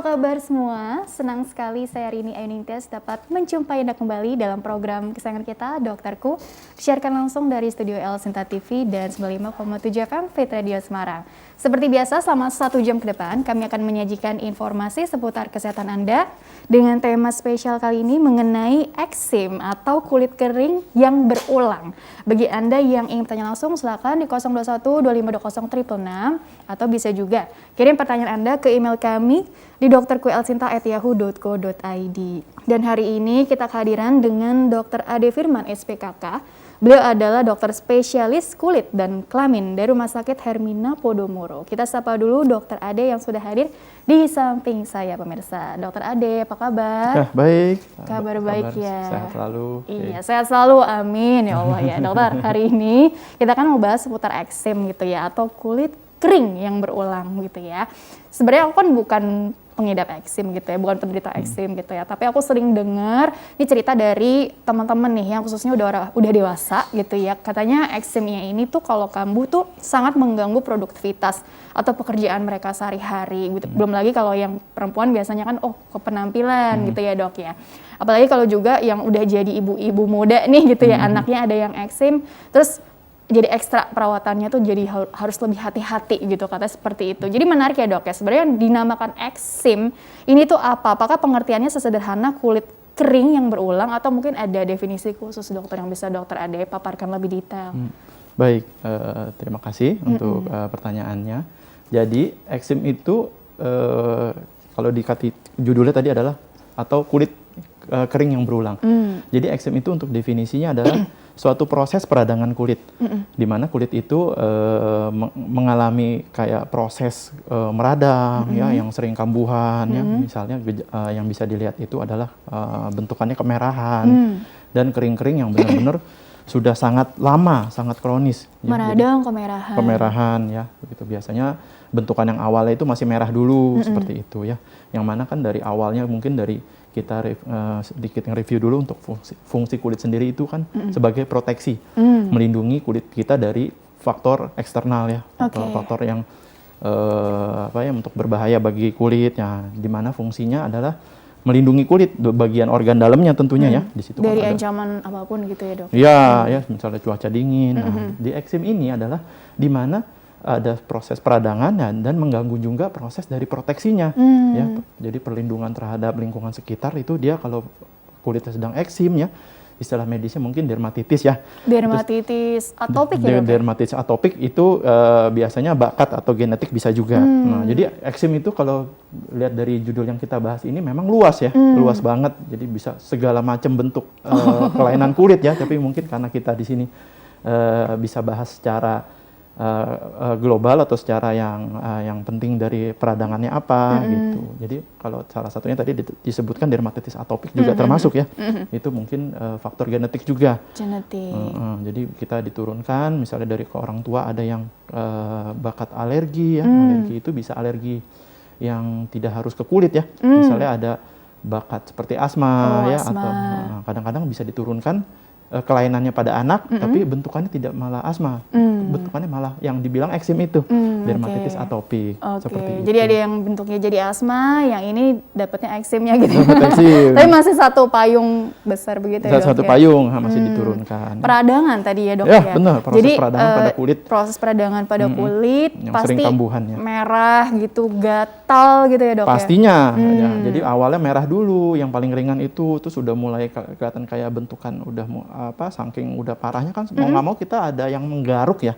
kabar semua? Senang sekali saya Rini Ayunintias dapat menjumpai Anda kembali dalam program kesayangan kita, Dokterku, disiarkan langsung dari Studio El Sinta TV dan 95,7 FM Fit Radio Semarang. Seperti biasa, selama 1 jam ke depan, kami akan menyajikan informasi seputar kesehatan Anda dengan tema spesial kali ini mengenai eksim atau kulit kering yang berulang. Bagi Anda yang ingin bertanya langsung, silakan di 021 2520 666 atau bisa juga kirim pertanyaan Anda ke email kami di dokterkuelsinta@yahoo.co.id. Dan hari ini kita kehadiran dengan Dr. Ade Firman, SPKK. Beliau adalah dokter spesialis kulit dan kelamin dari Rumah Sakit Hermina Podomoro. Kita sapa dulu Dr. Ade yang sudah hadir di samping saya, pemirsa. Dr. Ade, apa kabar? Ya, baik. Kabar baik ya. Sehat selalu. Iya, sehat selalu. Amin ya Allah ya. Dokter, hari ini kita kan mau bahas seputar eksim gitu ya, atau kulit kering yang berulang gitu ya. Sebenarnya aku kan bukan pengidap eksim gitu ya, bukan penderita eksim gitu ya. Tapi aku sering dengar ini cerita dari teman-teman nih yang khususnya udah dewasa gitu ya. Katanya eksimnya ini tuh kalau kambuh tuh sangat mengganggu produktivitas atau pekerjaan mereka sehari-hari gitu. Belum lagi kalau yang perempuan biasanya kan ke penampilan gitu ya, Dok ya. Apalagi kalau juga yang udah jadi ibu-ibu muda nih gitu ya, anaknya ada yang eksim, terus jadi ekstra perawatannya tuh jadi harus lebih hati-hati gitu, katanya seperti itu. Jadi menarik ya, Dok ya, sebenarnya yang dinamakan eksim ini tuh apa? Apakah pengertiannya sesederhana kulit kering yang berulang atau mungkin ada definisi khusus, dokter, yang bisa Dokter Ade paparkan lebih detail? Baik, terima kasih untuk pertanyaannya. Jadi eksim itu kalau dikati judulnya tadi adalah atau kulit kering yang berulang. Jadi eksim itu untuk definisinya adalah suatu proses peradangan kulit, di mana kulit itu mengalami kayak proses meradang, ya, yang sering kambuhan, ya, misalnya yang bisa dilihat itu adalah bentukannya kemerahan dan kering-kering yang benar-benar sudah sangat lama, sangat kronis. Meradang, ya, kemerahan, ya, begitu. Biasanya bentukan yang awalnya itu masih merah dulu, seperti itu, ya. Yang mana kan dari awalnya mungkin dari kita sedikit nge-review dulu untuk fungsi kulit sendiri itu kan sebagai proteksi, melindungi kulit kita dari faktor eksternal, ya, faktor yang untuk berbahaya bagi kulit, ya, di mana fungsinya adalah melindungi kulit bagian organ dalamnya tentunya, ya, di situ dari kan ancaman apapun gitu ya, Dok. Ya, misalnya cuaca dingin. Nah, di eksim ini adalah di mana ada proses peradangan dan mengganggu juga proses dari proteksinya, ya. Jadi perlindungan terhadap lingkungan sekitar itu dia kalau kulitnya sedang eksim, ya, istilah medisnya mungkin dermatitis, ya. Dermatitis atopik ya, Dok? Dermatitis atopik itu biasanya bakat atau genetik bisa juga. Nah, jadi eksim itu kalau lihat dari judul yang kita bahas ini memang luas, ya, luas banget. Jadi bisa segala macam bentuk kelainan kulit, ya. Tapi mungkin karena kita di sini bisa bahas secara global atau secara yang penting dari peradangannya apa gitu. Jadi kalau salah satunya tadi disebutkan dermatitis atopik juga termasuk, ya. Itu mungkin faktor genetik juga. Genetik. Jadi kita diturunkan misalnya dari ke orang tua ada yang bakat alergi, ya. Alergi itu bisa alergi yang tidak harus ke kulit, ya. Misalnya ada bakat seperti asma, ya, asma. atau kadang-kadang bisa diturunkan kelainannya pada anak, tapi bentukannya tidak malah asma, bentukannya malah yang dibilang eksim itu, dermatitis atopik, seperti itu. Jadi ada yang bentuknya jadi asma, yang ini dapatnya eksimnya gitu. Tapi masih satu payung besar begitu, ya, Dok? Satu payung masih diturunkan. Peradangan tadi ya, Dok, ya? Benar, proses jadi, peradangan pada kulit. Proses peradangan pada kulit yang pasti sering kambuhan, ya. Merah gitu, gatal gitu ya, Dok? Pastinya, ya. Jadi awalnya merah dulu, yang paling ringan itu sudah mulai kelihatan kayak bentukan udah saking udah parahnya kan mau nggak mau kita ada yang menggaruk, ya.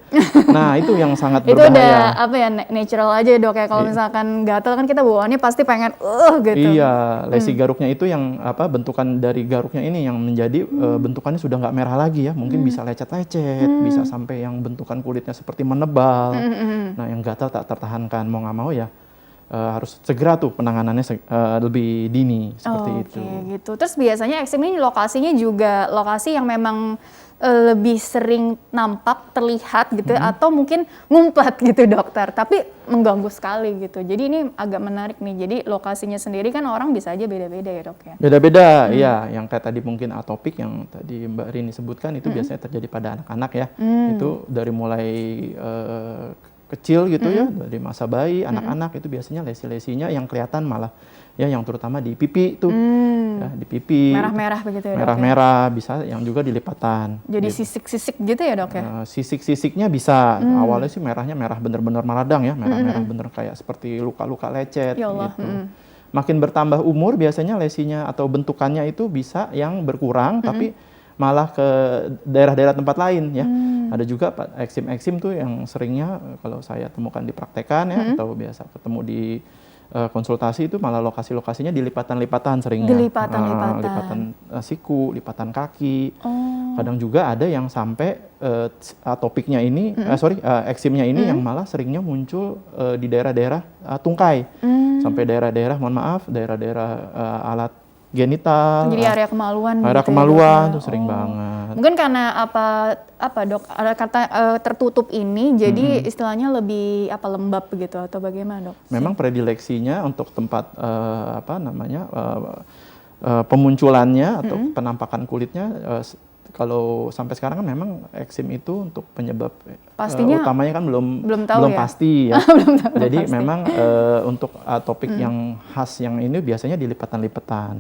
Nah, itu yang sangat berbahaya. Itu udah natural aja, Dok, ya. Kalau misalkan gatal kan kita bawaannya pasti pengen gitu. Iya, lesi garuknya itu yang bentukan dari garuknya ini yang menjadi bentukannya sudah nggak merah lagi, ya. Mungkin bisa lecet-lecet, bisa sampai yang bentukan kulitnya seperti menebal. Nah, yang gatal tak tertahankan, mau nggak mau, ya, harus segera tuh penanganannya lebih dini, seperti itu. Gitu. Terus biasanya eksim ini lokasinya juga lokasi yang memang lebih sering nampak, terlihat gitu, atau mungkin ngumpet gitu, Dokter, tapi mengganggu sekali gitu. Jadi ini agak menarik nih. Jadi lokasinya sendiri kan orang bisa aja beda-beda, ya, Dok, ya? Beda-beda, ya. Yang kayak tadi mungkin atopik yang tadi Mbak Rini sebutkan itu biasanya terjadi pada anak-anak, ya. Itu dari mulai kecil gitu ya, dari masa bayi, anak-anak itu biasanya lesi-lesinya yang kelihatan malah ya yang terutama di pipi tuh, ya, di pipi. Merah-merah begitu ya, Dok? Merah-merah, bisa yang juga di lipatan. Jadi gitu. sisik-sisik gitu ya, Dok ya? Sisik-sisiknya bisa. Awalnya sih merahnya merah bener-bener meradang ya, merah-merah bener kayak seperti luka-luka lecet Ya Allah. gitu. Makin bertambah umur biasanya lesinya atau bentukannya itu bisa yang berkurang, tapi malah ke daerah-daerah tempat lain ya. Ada juga eksim-eksim tuh yang seringnya kalau saya temukan di praktekan ya, atau biasa ketemu di konsultasi itu malah lokasi-lokasinya di lipatan-lipatan seringnya. Di lipatan-lipatan. Lipatan siku, lipatan kaki. Oh. Kadang juga ada yang sampai atopiknya ini, eksimnya ini yang malah seringnya muncul di daerah-daerah tungkai. Sampai daerah-daerah, mohon maaf, daerah-daerah alat genital. Jadi area kemaluan. Area gitu kemaluan ya, tuh sering banget. Mungkin karena apa Dok? Ada kata tertutup ini, jadi istilahnya lebih lembab begitu atau bagaimana, Dok? Memang predileksinya untuk tempat pemunculannya atau penampakan kulitnya. Kalau sampai sekarang kan memang eksim itu untuk penyebab utamanya kan belum tahu ya? pasti ya. Belum tahu, Jadi pasti. memang untuk topik yang khas yang ini biasanya di lipatan-lipatan.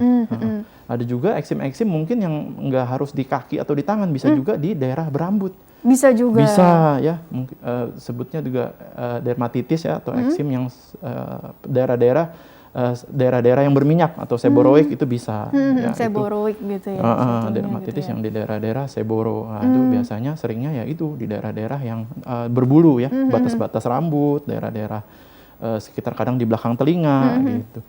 Ada juga eksim-eksim mungkin yang nggak harus di kaki atau di tangan, bisa juga di daerah berambut. Bisa juga. Bisa ya, mungkin sebutnya juga dermatitis ya, atau eksim yang daerah-daerah yang berminyak atau seboroik itu bisa. Ya, seboroik gitu ya. Dermatitis yang di daerah-daerah seboro. Nah, itu biasanya seringnya ya itu di daerah-daerah yang berbulu ya, batas-batas rambut, daerah-daerah sekitar kadang di belakang telinga gitu.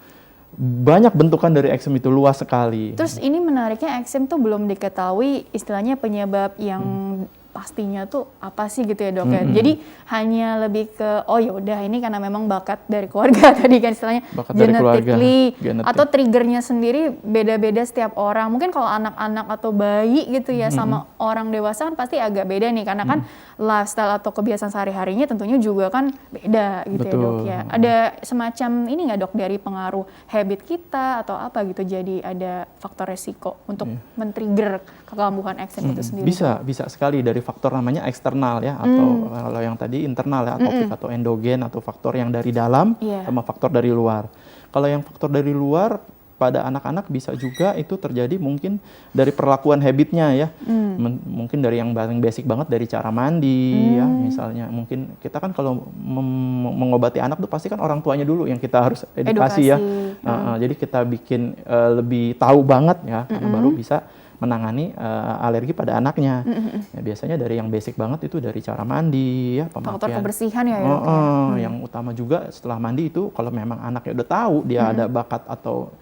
Banyak bentukan dari eksim itu, luas sekali. Terus ini menariknya eksim tuh belum diketahui istilahnya penyebab yang pastinya tuh apa sih gitu ya, Dok ya. Jadi hanya lebih ke ya udah ini karena memang bakat dari keluarga tadi kan istilahnya, Bakat dari keluarga, genetik. Atau triggernya sendiri beda-beda setiap orang. Mungkin kalau anak-anak atau bayi gitu ya sama orang dewasa kan pasti agak beda nih, karena kan lifestyle atau kebiasaan sehari-harinya tentunya juga kan beda gitu. Betul. Ya, Dok ya. Ada semacam ini nggak, Dok, dari pengaruh habit kita atau apa gitu, jadi ada faktor resiko untuk men-trigger kekambuhan eksim itu sendiri? Bisa sekali, dari faktor namanya eksternal ya, atau kalau yang tadi internal ya, atopik atau endogen, atau faktor yang dari dalam sama faktor dari luar. Kalau yang faktor dari luar pada anak-anak bisa juga itu terjadi mungkin dari perlakuan habitnya ya. Mungkin dari yang paling basic banget, dari cara mandi ya, misalnya mungkin kita kan kalau mengobati anak tuh pasti kan orang tuanya dulu yang kita harus edukasi. Ya. Jadi kita bikin lebih tahu banget ya, karena baru bisa menangani alergi pada anaknya. Ya, biasanya dari yang basic banget itu dari cara mandi ya, pemakaian. Faktor kebersihan ya. Yang utama juga setelah mandi itu kalau memang anaknya udah tahu dia ada bakat atau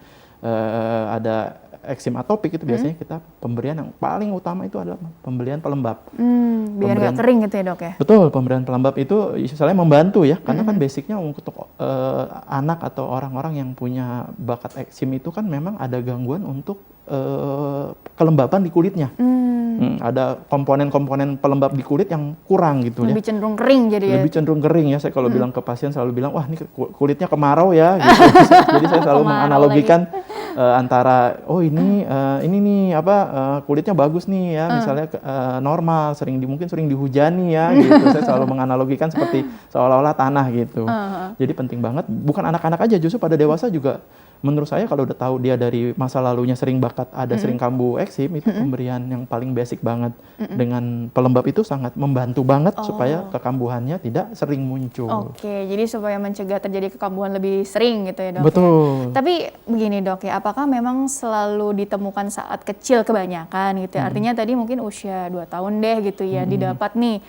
ada eksim atopik, itu biasanya kita pemberian yang paling utama itu adalah pemberian pelembab. Biar nggak kering gitu ya, Dok ya? Betul, pemberian pelembab itu misalnya membantu ya, karena kan basicnya untuk anak atau orang-orang yang punya bakat eksim itu kan memang ada gangguan untuk kelembapan di kulitnya. Ada komponen-komponen pelembab di kulit yang kurang gitu. Lebih cenderung kering jadi ya? Lebih cenderung kering ya. Saya kalau bilang ke pasien selalu bilang, wah ini kulitnya kemarau ya gitu. Jadi saya selalu menganalogikan antara ini nih kulitnya bagus nih ya, misalnya normal, mungkin sering dihujani ya gitu. Saya selalu menganalogikan seperti seolah-olah tanah gitu. Jadi penting banget, bukan anak-anak aja, justru pada dewasa juga. Menurut saya kalau udah tahu dia dari masa lalunya sering sering kambuh eksim, itu pemberian yang paling basic banget dengan pelembab itu sangat membantu banget supaya kekambuhannya tidak sering muncul. Oke, jadi supaya mencegah terjadi kekambuhan lebih sering gitu ya, Dok? Betul. Ya? Tapi begini, Dok ya, apakah memang selalu ditemukan saat kecil kebanyakan gitu ya? Artinya tadi mungkin usia 2 tahun deh gitu ya, didapat nih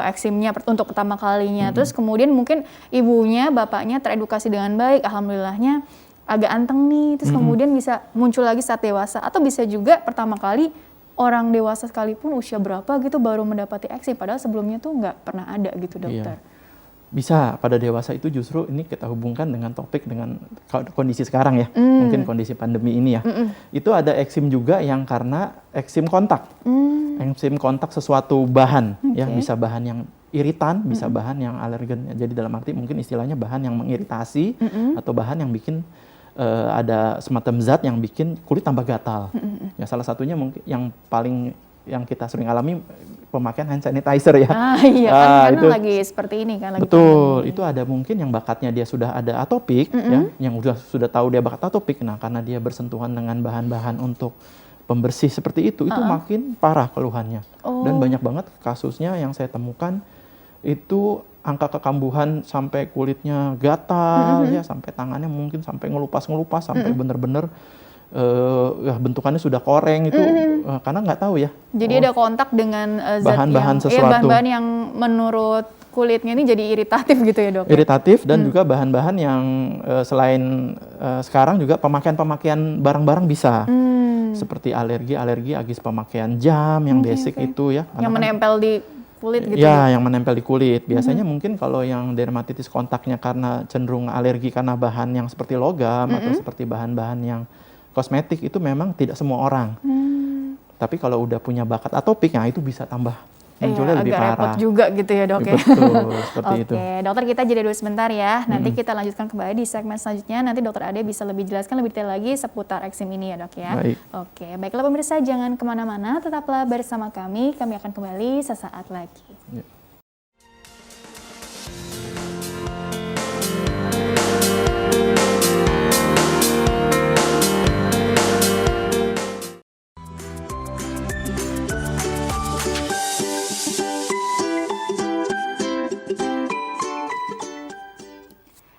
eksimnya untuk pertama kalinya. Terus kemudian mungkin ibunya, bapaknya teredukasi dengan baik, alhamdulillahnya agak anteng nih, terus kemudian bisa muncul lagi saat dewasa, atau bisa juga pertama kali orang dewasa sekalipun usia berapa gitu baru mendapati eksim, padahal sebelumnya tuh nggak pernah ada gitu, Dokter. Iya. Bisa pada dewasa itu, justru ini kita hubungkan dengan topik dengan kondisi sekarang ya, mungkin kondisi pandemi ini ya. Itu ada eksim juga yang karena eksim kontak. Eksim kontak sesuatu bahan ya, bisa bahan yang iritan, bisa bahan yang alergen. Jadi dalam arti mungkin istilahnya bahan yang mengiritasi atau bahan yang bikin ada semacam zat yang bikin kulit tambah gatal. Ya salah satunya mungkin yang kita sering alami pemakaian hand sanitizer ya. Iya kan, karena itu lagi seperti ini kan, lagi betul. pandemi. Itu ada mungkin yang bakatnya dia sudah ada atopik ya, yang sudah tahu dia bakat atopik. Nah, karena dia bersentuhan dengan bahan-bahan untuk pembersih seperti itu makin parah keluhannya. Dan banyak banget kasusnya yang saya temukan itu angka kekambuhan sampai kulitnya gatal ya, sampai tangannya mungkin sampai ngelupas-ngelupas sampai bener-bener bentukannya sudah koreng itu karena nggak tahu ya. Jadi ada kontak dengan zat Bahan-bahan yang, sesuatu. bahan-bahan yang menurut kulitnya ini jadi iritatif gitu ya dok? Iritatif dan juga bahan-bahan yang selain sekarang juga pemakaian barang-barang bisa. Seperti alergi agis pemakaian jam yang basic itu ya. Yang menempel di kulit gitu ya? Yang menempel di kulit. Biasanya mungkin kalau yang dermatitis kontaknya karena cenderung alergi karena bahan yang seperti logam atau seperti bahan-bahan yang kosmetik itu memang tidak semua orang. Tapi kalau udah punya bakat atopik, nah itu bisa tambah munculnya lebih agak parah. repot juga gitu ya dok ya. Betul, seperti itu. Oke, dokter kita jeda dulu sebentar ya. Nanti kita lanjutkan kembali di segmen selanjutnya. Nanti dokter Ade bisa lebih jelaskan lebih detail lagi seputar eksim ini ya dok ya. Baik. Oke, baiklah pemirsa, jangan kemana-mana, tetaplah bersama kami. Kami akan kembali sesaat lagi. Ya.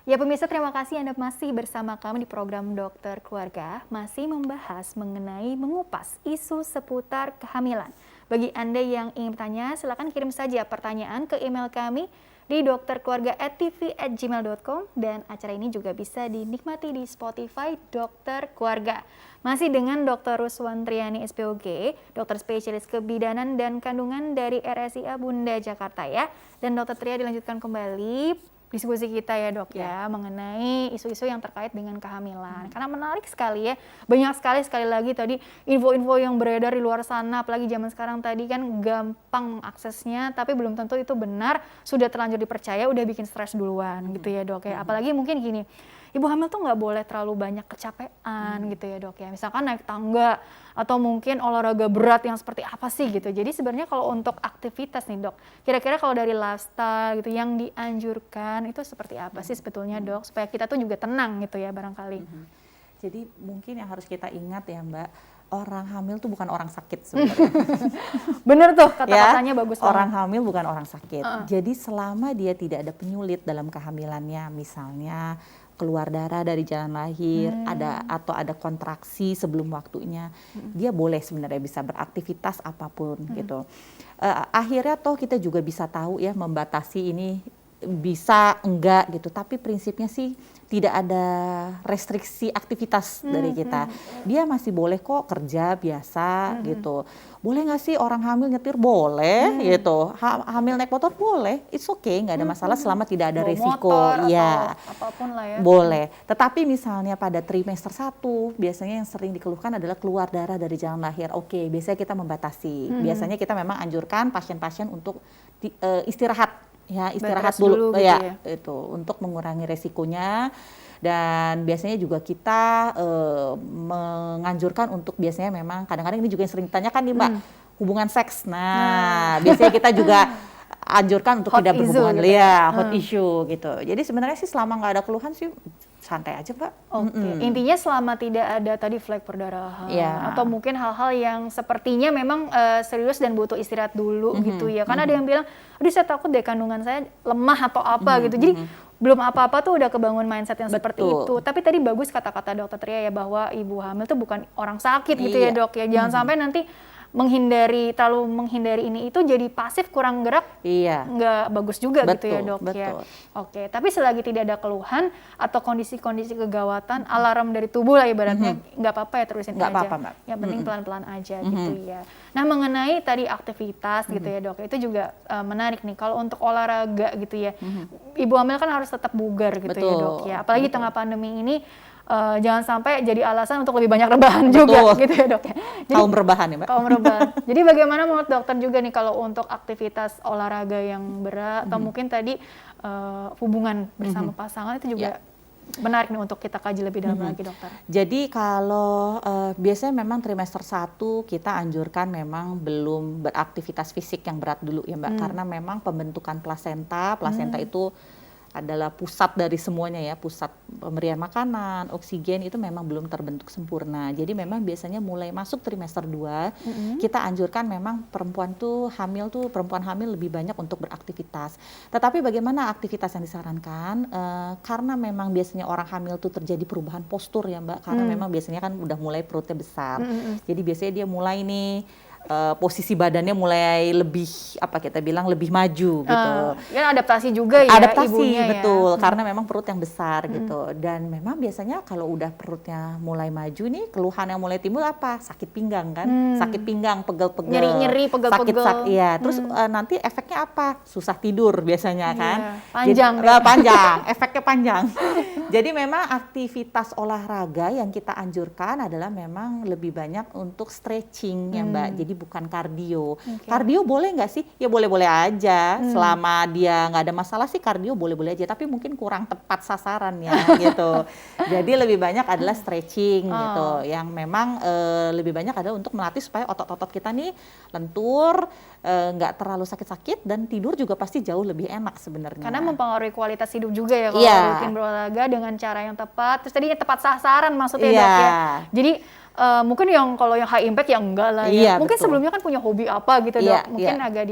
Ya pemirsa, terima kasih Anda masih bersama kami di program Dokter Keluarga, masih membahas mengenai mengupas isu seputar kehamilan. Bagi Anda yang ingin bertanya, silakan kirim saja pertanyaan ke email kami di dokterkeluarga@tv@gmail.com, dan acara ini juga bisa dinikmati di Spotify Dokter Keluarga. Masih dengan Dr. Ruswantriani SPOG, dokter spesialis kebidanan dan kandungan dari RSIA Bunda Jakarta ya. Dan Dokter Tria dilanjutkan kembali diskusi kita ya dok ya, mengenai isu-isu yang terkait dengan kehamilan. Karena menarik sekali ya, banyak sekali lagi tadi info-info yang beredar di luar sana, apalagi zaman sekarang tadi kan gampang mengaksesnya, tapi belum tentu itu benar, sudah terlanjur dipercaya, udah bikin stres duluan gitu ya dok ya. Apalagi mungkin gini, ibu hamil tuh nggak boleh terlalu banyak kecapean gitu ya dok ya, misalkan naik tangga atau mungkin olahraga berat yang seperti apa sih gitu. Jadi sebenarnya kalau untuk aktivitas nih dok, kira-kira kalau dari lifestyle gitu yang dianjurkan itu seperti apa sih sebetulnya dok, supaya kita tuh juga tenang gitu ya barangkali. Jadi mungkin yang harus kita ingat ya Mbak, orang hamil tuh bukan orang sakit sebenarnya. Bener tuh kata-katanya bagus banget. Orang hamil bukan orang sakit. Jadi selama dia tidak ada penyulit dalam kehamilannya, misalnya keluar darah dari jalan lahir, ada kontraksi sebelum waktunya, dia boleh sebenarnya bisa beraktivitas apapun gitu. Akhirnya toh kita juga bisa tahu ya, membatasi ini bisa enggak gitu, tapi prinsipnya sih tidak ada restriksi aktivitas dari kita. Dia masih boleh kok kerja biasa gitu. Boleh nggak sih orang hamil nyetir? Boleh gitu. Hamil naik motor boleh, it's okay, nggak ada masalah selama tidak ada Bawa resiko. motor Ya, atau apapun lah ya. boleh. Tetapi misalnya pada trimester 1, biasanya yang sering dikeluhkan adalah keluar darah dari jalan lahir. Oke, biasanya kita membatasi. Biasanya kita memang anjurkan pasien-pasien untuk istirahat. Ya, istirahat dulu gitu ya, itu untuk mengurangi resikonya. Dan biasanya juga kita menganjurkan untuk biasanya memang kadang-kadang ini juga yang sering ditanyakan nih Mbak, hubungan seks. Nah, biasanya kita juga anjurkan untuk Hot tidak issue berhubungan, gitu ya hot issue gitu. Jadi sebenarnya sih selama nggak ada keluhan sih santai aja Mbak. Oke, intinya selama tidak ada tadi flek perdarahan atau mungkin hal-hal yang sepertinya memang serius dan butuh istirahat dulu gitu ya. Karena ada yang bilang, aduh saya takut deh kandungan saya lemah atau apa gitu. Jadi belum apa-apa tuh udah kebangun mindset yang seperti itu. Tapi tadi bagus kata-kata dokter Tria ya, bahwa ibu hamil tuh bukan orang sakit gitu ya dok ya. Jangan sampai nanti terlalu menghindari ini itu jadi pasif, kurang gerak, nggak bagus juga gitu ya dok ya. Oke, tapi selagi tidak ada keluhan atau kondisi-kondisi kegawatan, alarm dari tubuh lah ibaratnya, nggak apa-apa ya, terusin aja. Apa-apa, Mbak. Yang penting pelan-pelan aja gitu ya. Nah mengenai tadi aktivitas gitu ya dok, itu juga menarik nih. Kalau untuk olahraga gitu ya, ibu hamil kan harus tetap bugar gitu ya dok ya. Apalagi tengah pandemi ini, jangan sampai jadi alasan untuk lebih banyak rebahan juga gitu ya dok ya. Jadi, kaum rebahan ya Mbak. Kaum rebahan. Jadi bagaimana menurut dokter juga nih kalau untuk aktivitas olahraga yang berat atau mungkin tadi hubungan bersama pasangan itu juga menarik nih untuk kita kaji lebih dalam lagi, dokter. Jadi kalau biasanya memang trimester 1 kita anjurkan memang belum beraktivitas fisik yang berat dulu ya Mbak, karena memang pembentukan plasenta itu adalah pusat dari semuanya ya, pusat pemberian makanan, oksigen itu memang belum terbentuk sempurna. Jadi memang biasanya mulai masuk trimester 2 kita anjurkan memang perempuan hamil lebih banyak untuk beraktivitas. Tetapi bagaimana aktivitas yang disarankan? Karena memang biasanya orang hamil tuh terjadi perubahan postur ya Mbak, karena memang biasanya kan udah mulai perutnya besar. Jadi biasanya dia mulai nih posisi badannya mulai lebih lebih maju gitu. Ya adaptasi juga ya ibunya betul, ya. karena memang perut yang besar gitu. Dan memang biasanya kalau udah perutnya mulai maju nih, keluhan yang mulai timbul apa? Sakit pinggang kan? Sakit pinggang, pegel-pegel. Nyeri-nyeri, pegel-pegel. Iya, terus nanti efeknya apa? Susah tidur biasanya kan. Panjang. Panjang, efeknya panjang. Jadi memang aktivitas olahraga yang kita anjurkan adalah memang lebih banyak untuk stretching ya Mbak. Jadi bukan kardio. Kardio boleh nggak sih? Ya boleh-boleh aja. Selama dia nggak ada masalah sih kardio boleh-boleh aja. Tapi mungkin kurang tepat sasaran ya gitu. Jadi lebih banyak adalah stretching gitu. Yang memang lebih banyak adalah untuk melatih supaya otot-otot kita nih lentur, nggak terlalu sakit-sakit, dan tidur juga pasti jauh lebih enak sebenarnya. Karena mempengaruhi kualitas hidup juga ya kalau rutin berolahraga dengan cara yang tepat. Terus tadi tepat sasaran maksudnya dok ya. Jadi mungkin kalau yang high impact ya enggak lah ya. Mungkin sebelumnya kan punya hobi apa gitu dok. Mungkin agak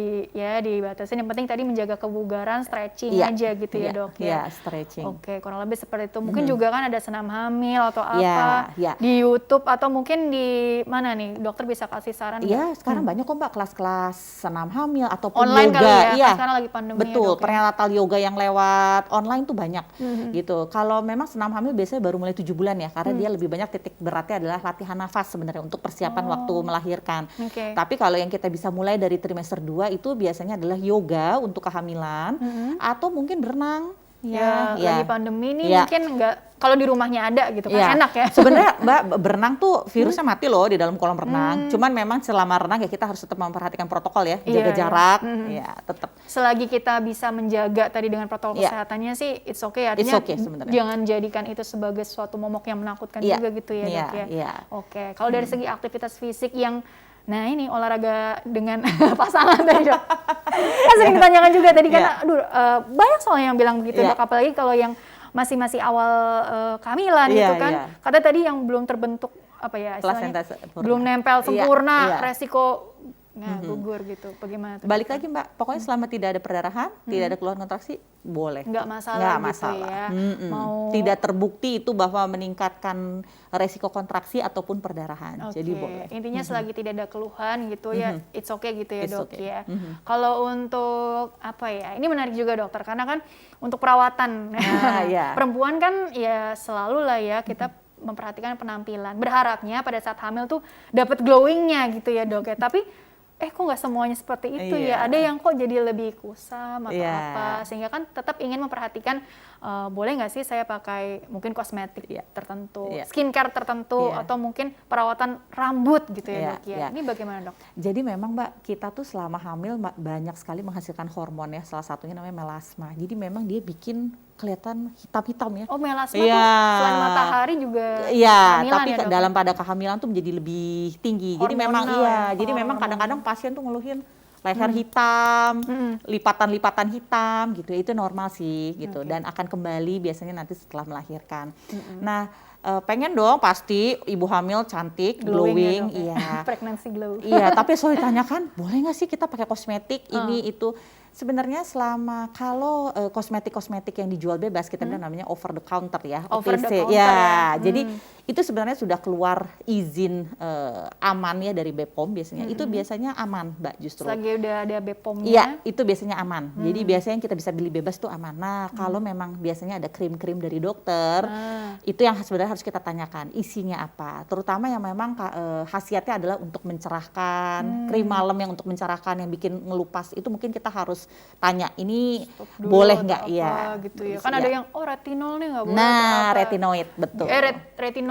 dibatasin. Yang penting tadi menjaga kebugaran, stretching aja gitu ya dok ya. Iya, stretching. Oke, kurang lebih seperti itu. Mungkin juga kan ada senam hamil atau apa di YouTube atau mungkin di mana nih dokter bisa kasih saran? Iya, sekarang banyak kok Mbak kelas-kelas senam hamil ataupun online yoga. Kali ya, kan sekarang lagi pandemi. Betul, prenatal yoga yang lewat online tuh banyak gitu. Kalau memang senam hamil biasanya baru mulai 7 bulan ya, karena dia lebih banyak titik beratnya adalah latihan nafas sebenarnya untuk persiapan waktu melahirkan. Tapi kalau yang kita bisa mulai dari trimester 2 itu biasanya adalah yoga untuk kehamilan atau mungkin berenang. Lagi pandemi nih mungkin enggak, kalau di rumahnya ada gitu kan enak ya. Sebenarnya Mbak, berenang tuh virusnya mati loh di dalam kolam renang. Cuman memang selama renang ya kita harus tetap memperhatikan protokol ya, jaga jarak, ya tetap. Selagi kita bisa menjaga tadi dengan protokol kesehatannya sih it's okay, artinya jangan jadikan itu sebagai suatu momok yang menakutkan juga gitu ya dok ya. Oke, kalau dari segi aktivitas fisik yang ini olahraga dengan pasangan tadi dok. Kan sering ditanyakan juga tadi kan, banyak soalnya yang bilang begitu dok, apalagi kalau yang masih awal kehamilan gitu kan. Katanya tadi yang belum terbentuk istilahnya belum nempel sempurna, resiko gugur gitu. Bagaimana tuh? Balik lagi Mbak, pokoknya selama tidak ada perdarahan, tidak ada keluhan kontraksi, boleh. Nggak masalah gitu ya. Tidak terbukti itu bahwa meningkatkan resiko kontraksi ataupun perdarahan. Jadi boleh. Intinya selagi tidak ada keluhan gitu ya, it's okay gitu ya dok ya. Kalau untuk ini menarik juga dokter, karena kan untuk perawatan perempuan kan ya selalu lah ya kita memperhatikan penampilan. Berharapnya pada saat hamil tuh dapat glowingnya gitu ya dok ya. Tapi kok nggak semuanya seperti itu ya. Ada yang kok jadi lebih kusam atau apa. Sehingga kan tetap ingin memperhatikan boleh nggak sih saya pakai mungkin kosmetik tertentu, skincare tertentu, atau mungkin perawatan rambut gitu ya dok ya. Ini bagaimana dok? Jadi memang Mbak, kita tuh selama hamil banyak sekali menghasilkan hormon ya. Salah satunya namanya melasma. Jadi memang dia bikin kelihatan hitam-hitam ya. Oh, melasma tuh selain matahari juga tapi ya, dalam pada kehamilan tuh menjadi lebih tinggi. Jadi memang jadi memang kadang-kadang pasien tuh ngeluhin leher hitam, lipatan-lipatan hitam gitu. Itu normal sih gitu, dan akan kembali biasanya nanti setelah melahirkan. Nah, pengen dong pasti ibu hamil cantik, glowing, pregnancy glow. Tapi selalu ditanyakan, boleh nggak sih kita pakai kosmetik ini itu? Sebenarnya selama kalau kosmetik-kosmetik yang dijual bebas, kita bilang namanya over the counter ya, over the counter jadi itu sebenarnya sudah keluar izin aman ya dari BPOM biasanya. Itu biasanya aman Mbak justru. Selagi udah ada BPOM-nya. Iya, itu biasanya aman. Jadi biasanya yang kita bisa beli bebas tuh aman. Nah, kalau memang biasanya ada krim-krim dari dokter, itu yang sebenarnya harus kita tanyakan isinya apa. Terutama yang memang khasiatnya adalah untuk mencerahkan, krim malam yang untuk mencerahkan, yang bikin ngelupas, itu mungkin kita harus tanya ini boleh nggak ya gitu ya. Kan ada yang retinol nih nggak boleh. Nah, retinoid betul.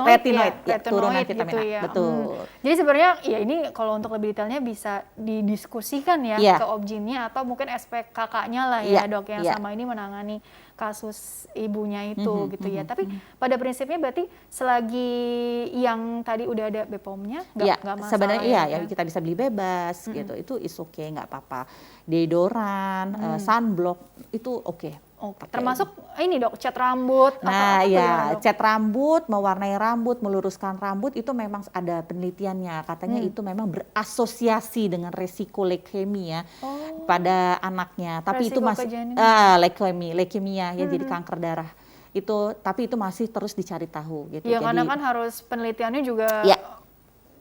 Retinoid turunan vitamin gitu A. Ya. Betul. Jadi sebenarnya ya ini kalau untuk lebih detailnya bisa didiskusikan ya ke obgynnya atau mungkin SPKK-nya lah ya dok yang sama ini menangani kasus ibunya itu gitu ya. Tapi pada prinsipnya berarti selagi yang tadi udah ada BPOM-nya nggak masalah. Sebenarnya ya kita bisa beli bebas gitu. Itu is okay, nggak apa-apa. Deodoran, sunblock itu oke. Oke, termasuk ini dok, cat rambut. Nah ya, cat rambut, mewarnai rambut, meluruskan rambut itu memang ada penelitiannya. Katanya itu memang berasosiasi dengan resiko leukemia pada anaknya. Tapi resiko itu masih leukemia ya, jadi kanker darah. Itu tapi itu masih terus dicari tahu gitu. Ya jadi, karena kan harus penelitiannya juga ya,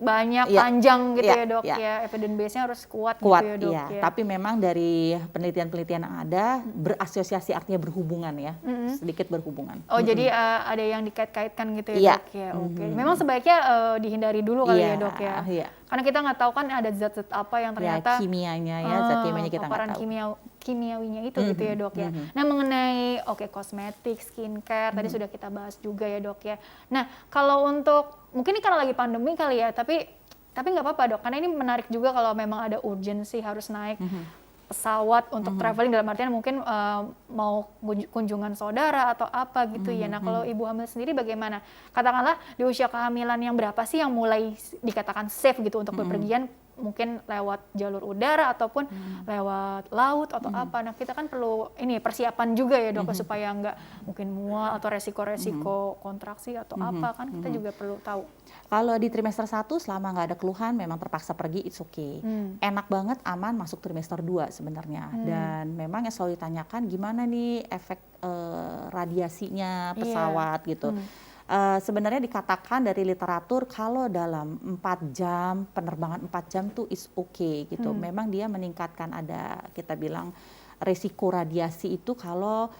banyak panjang gitu ya dok ya. ya, evidence base-nya harus kuat Kuat, gitu ya dok ya. Tapi memang dari penelitian-penelitian yang ada berasosiasi artinya berhubungan ya, sedikit berhubungan. Oh jadi ada yang dikait-kaitkan gitu ya dok ya. Oke. Memang sebaiknya dihindari dulu kali ya dok ya. Karena kita nggak tahu kan ada zat-zat apa yang ternyata kimianya ya, zat kimianya kita nggak tahu. Kimiawinya itu gitu ya dok ya. Nah mengenai kosmetik, skincare tadi sudah kita bahas juga ya dok ya. Nah kalau untuk mungkin ini karena lagi pandemi kali ya, tapi nggak apa-apa dok, karena ini menarik juga kalau memang ada urgensi harus naik pesawat untuk traveling, dalam artian mungkin mau kunjungan saudara atau apa gitu ya. Nah kalau ibu hamil sendiri bagaimana? Katakanlah di usia kehamilan yang berapa sih yang mulai dikatakan safe gitu untuk bepergian? Mungkin lewat jalur udara ataupun lewat laut atau apa. Nah kita kan perlu ini persiapan juga ya dok, supaya nggak mungkin mual atau resiko-resiko kontraksi atau apa, kan kita juga perlu tahu. Kalau di trimester 1 selama nggak ada keluhan memang terpaksa pergi, it's okay. Enak banget, aman masuk trimester 2 sebenarnya. Dan memang yang selalu ditanyakan gimana nih efek radiasinya pesawat gitu. Sebenarnya dikatakan dari literatur kalau dalam 4 jam, penerbangan 4 jam tuh is okay gitu. Memang dia meningkatkan ada kita bilang resiko radiasi itu kalau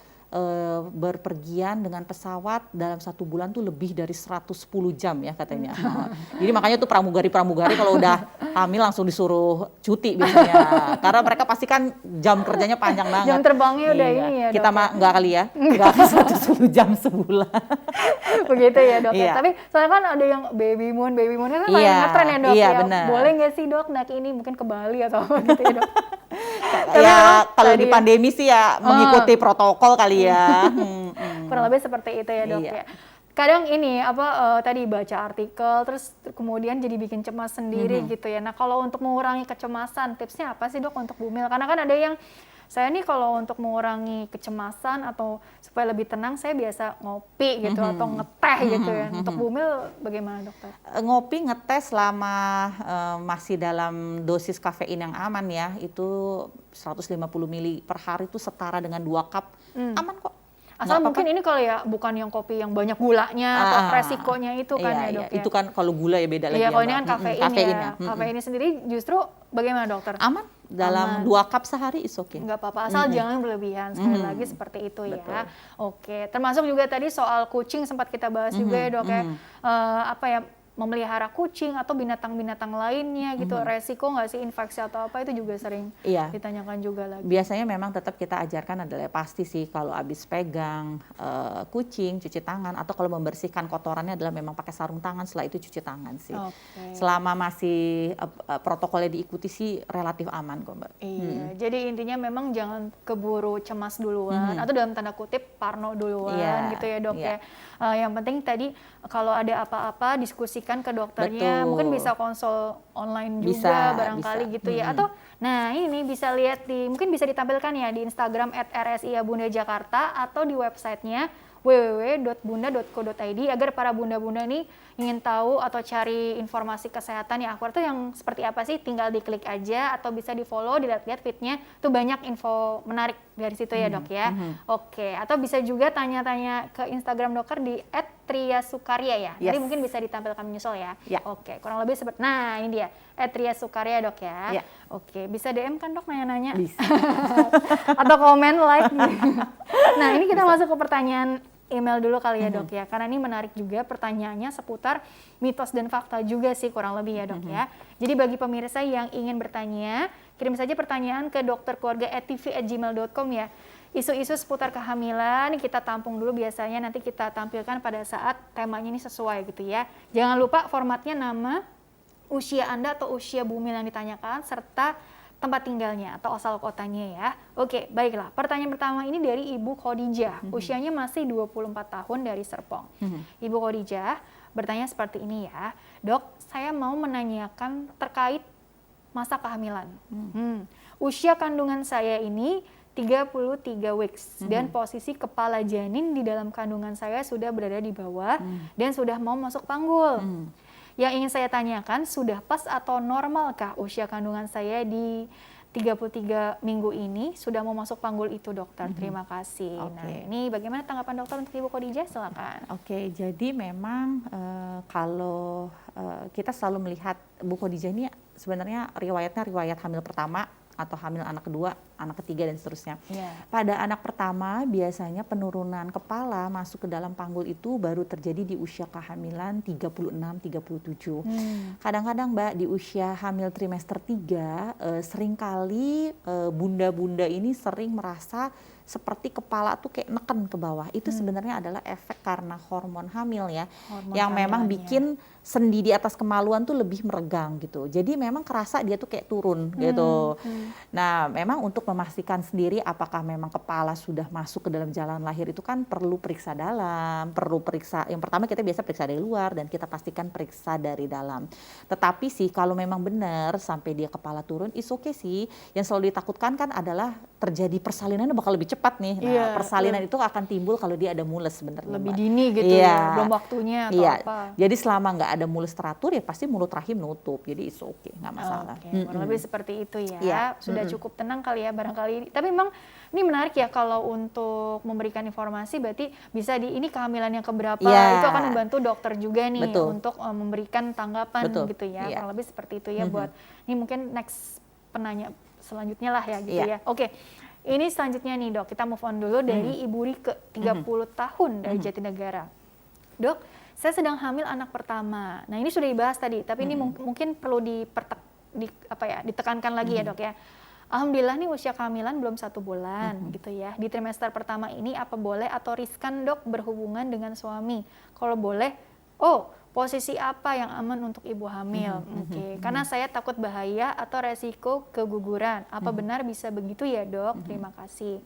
berpergian dengan pesawat dalam 1 bulan tuh lebih dari 110 jam ya katanya. Jadi makanya tuh pramugari kalau udah hamil langsung disuruh cuti biasanya. Karena mereka pasti kan jam kerjanya panjang banget. Jam terbangnya udah ini ya dok. Kita mah enggak kali ya, enggak 110 jam sebulan. Begitu ya dok ya. Tapi soalnya kan ada yang baby moon kan lagi ngetren ya dok ya. Bener. Boleh nggak sih dok naik ini mungkin ke Bali atau apa gitu ya dok? Ya kalau di pandemi sih ya mengikuti protokol kali ya. Kurang lebih seperti itu ya dok ya. Kadang ini tadi baca artikel terus kemudian jadi bikin cemas sendiri gitu ya. Nah kalau untuk mengurangi kecemasan tipsnya apa sih dok untuk bumil? Karena kan ada yang saya nih kalau untuk mengurangi kecemasan atau supaya lebih tenang saya biasa ngopi gitu atau ngeteh gitu ya. Untuk bumil bagaimana dokter? Ngopi ngeteh selama masih dalam dosis kafein yang aman ya, itu 150 ml per hari itu setara dengan 2 cup. Aman kok. Asal mungkin ini kalau ya bukan yang kopi yang banyak gulanya atau resikonya itu kan ya dok ya. Itu kan kalau gula ya beda lagi. Iya kalau ini kan kafein ya. Kafein ini sendiri justru bagaimana dokter? Aman. Dalam 2 cup sehari is okay. Nggak apa-apa, asal jangan berlebihan. Sekali lagi seperti itu ya. Oke, termasuk juga tadi soal kucing sempat kita bahas juga ya dok ya. Memelihara kucing atau binatang-binatang lainnya gitu, resiko nggak sih infeksi atau apa itu juga sering ditanyakan juga lagi. Biasanya memang tetap kita ajarkan adalah pasti sih kalau habis pegang kucing cuci tangan, atau kalau membersihkan kotorannya adalah memang pakai sarung tangan, setelah itu cuci tangan sih. Selama masih protokolnya diikuti sih relatif aman kok Mbak. Iya, jadi intinya memang jangan keburu cemas duluan atau dalam tanda kutip parno duluan gitu ya dok ya. Yang penting tadi kalau ada apa-apa diskusikan ke dokternya. Mungkin bisa konsul online juga barangkali gitu ya. Atau nah ini bisa lihat mungkin bisa ditampilkan ya di Instagram @rsia_bunda_jakarta atau di websitenya www.bunda.co.id agar para bunda-bunda nih ingin tahu atau cari informasi kesehatan yang akurat tuh yang seperti apa sih, tinggal diklik aja atau bisa di follow, dilihat-lihat feednya tuh banyak info menarik dari situ ya dok ya. Oke, atau bisa juga tanya-tanya ke Instagram dokter di @triasukarya ya. Jadi mungkin bisa ditampilkan menyusul ya. Oke, kurang lebih seperti nah ini dia @triasukarya dok ya. Oke, bisa DM kan dok nanya-nanya? Bisa. Atau komen like. Nah ini kita masuk ke pertanyaan email dulu kali ya dok ya, karena ini menarik juga pertanyaannya seputar mitos dan fakta juga sih kurang lebih ya dok ya. Jadi bagi pemirsa yang ingin bertanya, kirim saja pertanyaan ke dokterkeluarga@tv@gmail.com ya. Isu-isu seputar kehamilan kita tampung dulu, biasanya nanti kita tampilkan pada saat temanya ini sesuai gitu ya. Jangan lupa formatnya nama, usia Anda atau usia bumil yang ditanyakan, serta tempat tinggalnya atau asal kotanya ya. Oke, baiklah. Pertanyaan pertama ini dari Ibu Khadijah. Usianya masih 24 tahun dari Serpong. Ibu Khadijah bertanya seperti ini ya. Dok, saya mau menanyakan terkait masa kehamilan. Usia kandungan saya ini 33 weeks dan posisi kepala janin di dalam kandungan saya sudah berada di bawah dan sudah mau masuk panggul. Yang ingin saya tanyakan, sudah pas atau normalkah usia kandungan saya di 33 minggu ini sudah mau masuk panggul itu, dokter? Terima kasih. Nah, ini bagaimana tanggapan dokter untuk Ibu Khadijah? Silakan. Oke, jadi memang kalau kita selalu melihat Bu Khadijah ini sebenarnya riwayatnya riwayat hamil pertama atau hamil anak kedua, anak ketiga dan seterusnya. Pada anak pertama biasanya penurunan kepala masuk ke dalam panggul itu baru terjadi di usia kehamilan 36-37. Kadang-kadang Mbak di usia hamil trimester 3 seringkali bunda-bunda ini sering merasa seperti kepala tuh kayak neken ke bawah. Itu sebenarnya adalah efek karena hormon hamil ya, yang memang bikin sendi di atas kemaluan tuh lebih meregang gitu. Jadi memang kerasa dia tuh kayak turun gitu. Nah, memang untuk memastikan sendiri apakah memang kepala sudah masuk ke dalam jalan lahir itu kan perlu periksa dalam, perlu periksa. Yang pertama kita biasa periksa dari luar dan kita pastikan periksa dari dalam. Tetapi sih kalau memang benar sampai dia kepala turun, is okay sih. Yang selalu ditakutkan kan adalah terjadi persalinannya bakal lebih cepat nih. Nah, persalinan itu akan timbul kalau dia ada mules sebenarnya. Lebih dini gitu ya, belum waktunya atau apa. Jadi selama nggak ada mules teratur ya pasti mulut rahim nutup. Jadi it's okay, nggak masalah. Kurang lebih seperti itu ya. Sudah cukup tenang kali ya barangkali. Tapi memang ini menarik ya kalau untuk memberikan informasi berarti bisa ini kehamilan yang keberapa, itu akan membantu dokter juga nih untuk memberikan tanggapan gitu ya. Kurang lebih seperti itu ya buat ini mungkin next penanya selanjutnya lah ya gitu ya. Oke. Ini selanjutnya nih dok, kita move on dulu dari Ibu Rike, 30 tahun dari Jatinegara. Dok, saya sedang hamil anak pertama. Nah ini sudah dibahas tadi, tapi ini mungkin perlu ditekankan lagi ya dok ya. Alhamdulillah nih usia kehamilan belum 1 bulan gitu ya. Di trimester pertama ini apa boleh atau riskan dok berhubungan dengan suami? Kalau boleh, posisi apa yang aman untuk ibu hamil? Karena saya takut bahaya atau resiko keguguran. Apa benar bisa begitu ya dok? Terima kasih.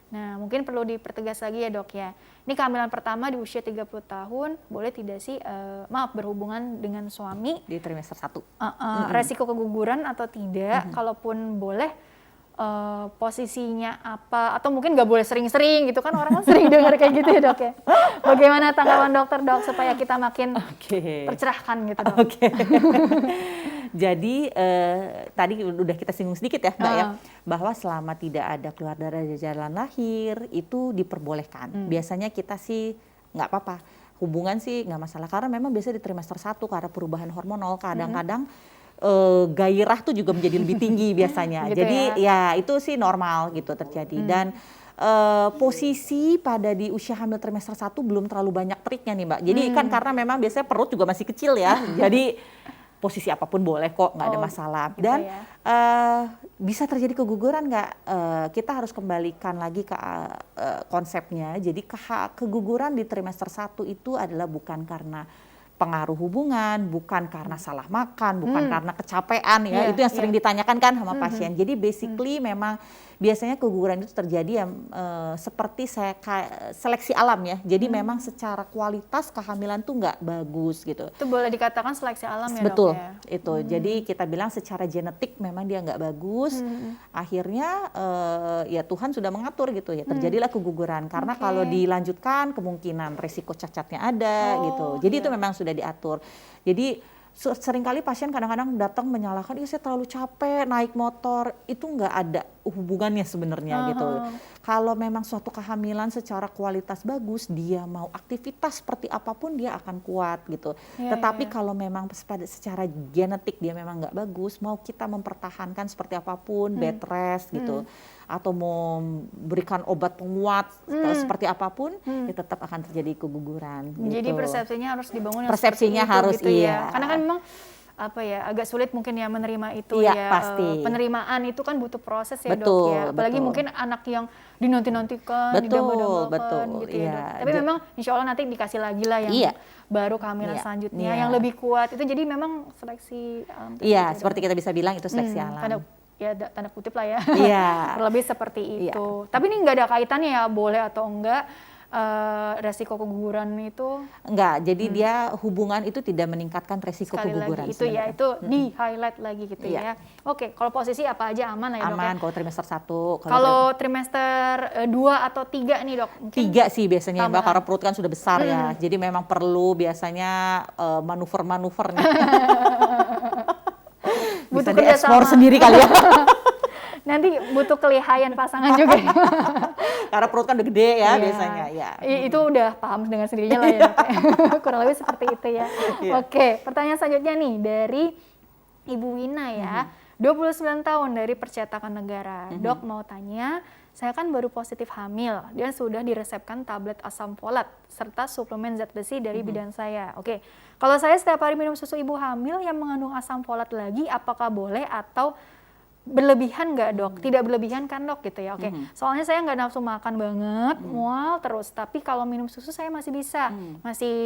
Nah mungkin perlu dipertegas lagi ya dok ya. Ini kehamilan pertama di usia 30 tahun, boleh tidak sih berhubungan dengan suami? Di trimester 1. Resiko keguguran atau tidak? Kalaupun boleh, posisinya apa? Atau mungkin nggak boleh sering-sering gitu kan, orang kan sering dengar kayak gitu ya dok ya. Bagaimana tanggapan dokter dok supaya kita makin tercerahkan gitu dok? Jadi tadi udah kita singgung sedikit ya Mbak ya, bahwa selama tidak ada keluar dari jalan lahir itu diperbolehkan. Biasanya kita sih nggak apa-apa, hubungan sih nggak masalah karena memang biasanya di trimester 1 karena perubahan hormonal kadang-kadang gairah tuh juga menjadi lebih tinggi biasanya. Gitu jadi ya itu sih normal gitu terjadi. Dan posisi pada di usia hamil trimester 1 belum terlalu banyak triknya nih Mbak. Jadi kan karena memang biasanya perut juga masih kecil ya. Jadi posisi apapun boleh kok, nggak ada masalah. Gitu dan bisa terjadi keguguran nggak? Kita harus kembalikan lagi ke konsepnya. Jadi keguguran di trimester 1 itu adalah bukan karena pengaruh hubungan, bukan karena salah makan, bukan karena kecapean ya. Itu yang sering ditanyakan kan sama pasien. Jadi basically memang biasanya keguguran itu terjadi seperti seleksi alam ya. Jadi memang secara kualitas kehamilan tuh nggak bagus gitu. Itu boleh dikatakan seleksi alam ya Betul, dok ya? itu. Jadi kita bilang secara genetik memang dia nggak bagus. Akhirnya ya Tuhan sudah mengatur gitu ya. Terjadilah keguguran. Karena kalau dilanjutkan kemungkinan resiko cacatnya ada gitu. Jadi itu memang sudah diatur. Jadi seringkali pasien kadang-kadang datang menyalahkan, saya terlalu capek naik motor, itu nggak ada hubungannya sebenarnya gitu. Kalau memang suatu kehamilan secara kualitas bagus, dia mau aktivitas seperti apapun dia akan kuat gitu. Tetapi kalau memang secara genetik dia memang nggak bagus, mau kita mempertahankan seperti apapun, bed rest gitu, atau mau berikan obat penguat seperti apapun, ya tetap akan terjadi keguguran. Jadi gitu. Persepsinya harus dibangun. Persepsinya itu, harus gitu iya. Ya. Karena kan memang agak sulit mungkin ya menerima itu ya. Pasti. Penerimaan itu kan butuh proses ya betul, dok ya. Apalagi mungkin anak yang dinanti-nantikan, didamba-dambakan gitu ya dok. Tapi memang insya Allah nanti dikasih lagi lah yang baru kehamilan selanjutnya yang lebih kuat. Itu jadi memang seleksi alam. Iya, seperti kita bisa bilang itu seleksi alam. ya tanda kutip lah ya. Iya. Lebih seperti itu. Tapi ini nggak ada kaitannya ya boleh atau enggak resiko keguguran itu. Enggak, jadi dia hubungan itu tidak meningkatkan resiko Sekali keguguran. lagi itu ya, itu di highlight lagi gitu Iya. ya. Oke, kalau posisi apa aja aman lah ya dok ya? Aman kalau trimester 1. Kalau trimester 2 atau 3 nih dok? Mungkin 3 sih biasanya Mbak, tambahan. karena perut kan sudah besar ya. Jadi memang perlu biasanya manuver-manuver nih. Bisa Butuh kerjasama. diekspor sendiri kali ya. Nanti butuh kelihayan pasangan juga. Karena perut kan udah gede ya Iya. biasanya. Ya. Itu udah paham dengan sendirinya lah ya dok. Kurang lebih seperti itu ya. Iya. Oke, pertanyaan selanjutnya nih dari Ibu Wina ya. 29 tahun dari Percetakan Negara. Dok mau tanya, saya kan baru positif hamil dan sudah diresepkan tablet asam folat serta suplemen zat besi dari bidan saya. Oke, kalau saya setiap hari minum susu ibu hamil yang mengandung asam folat lagi, apakah boleh atau berlebihan nggak dok? Tidak berlebihan kan dok gitu ya? Oke, soalnya saya nggak nafsu makan banget, mual terus. Tapi kalau minum susu saya masih bisa, masih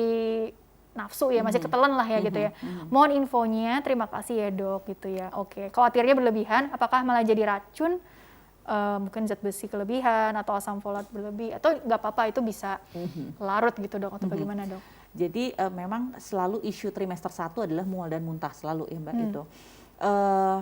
nafsu ya, masih ketelan lah ya gitu ya. Mohon infonya, terima kasih ya dok gitu ya. Oke, khawatirnya berlebihan, apakah malah jadi racun? Mungkin zat besi kelebihan atau asam folat berlebih atau nggak apa-apa itu bisa larut gitu dok atau bagaimana dok? Jadi memang selalu isu trimester 1 adalah mual dan muntah selalu ya Mbak itu.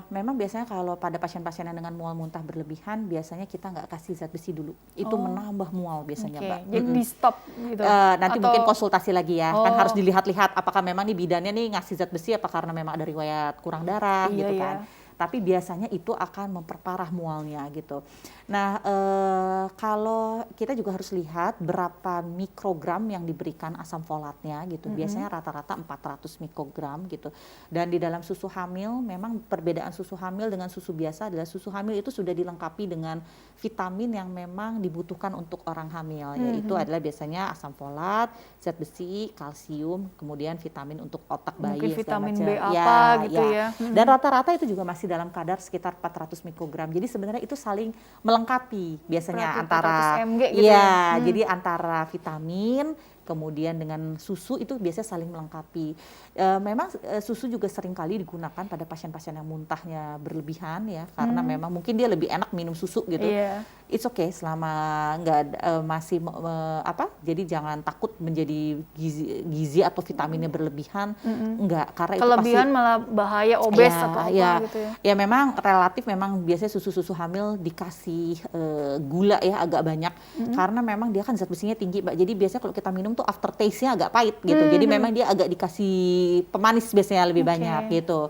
Memang biasanya kalau pada pasien-pasien yang dengan mual muntah berlebihan biasanya kita nggak kasih zat besi dulu. Itu menambah mual biasanya Mbak. Jadi di stop gitu? Nanti atau mungkin konsultasi lagi ya. Kan harus dilihat-lihat apakah memang nih bidannya nih ngasih zat besi apa karena memang ada riwayat kurang darah Iya, gitu iya. kan. Tapi biasanya itu akan memperparah mualnya gitu. Nah, kalau kita juga harus lihat berapa mikrogram yang diberikan asam folatnya gitu. Biasanya rata-rata 400 mikrogram gitu. Dan di dalam susu hamil, memang perbedaan susu hamil dengan susu biasa adalah susu hamil itu sudah dilengkapi dengan vitamin yang memang dibutuhkan untuk orang hamil. Yaitu adalah biasanya asam folat, zat besi, kalsium, kemudian vitamin untuk otak bayi. Mungkin segala vitamin macam. B apa gitu ya. Dan rata-rata itu juga masih dalam kadar sekitar 400 mikrogram. Jadi sebenarnya itu saling melengkapi biasanya Berarti antara 400 mg gitu ya. jadi antara vitamin kemudian dengan susu itu biasanya saling melengkapi. Memang susu juga sering kali digunakan pada pasien-pasien yang muntahnya berlebihan ya, karena memang mungkin dia lebih enak minum susu gitu. Iya. It's okay selama nggak masih jadi jangan takut menjadi gizi atau vitaminnya berlebihan, enggak, karena Kelebihan itu pasti malah bahaya obes ya, atau apa ya, gitu ya. ya memang relatif memang biasanya susu-susu hamil dikasih gula ya agak banyak karena memang dia kan zat besinya tinggi Mbak. Jadi biasanya kalau kita minum tuh aftertaste-nya agak pahit gitu. Jadi memang dia agak dikasih pemanis biasanya lebih banyak gitu.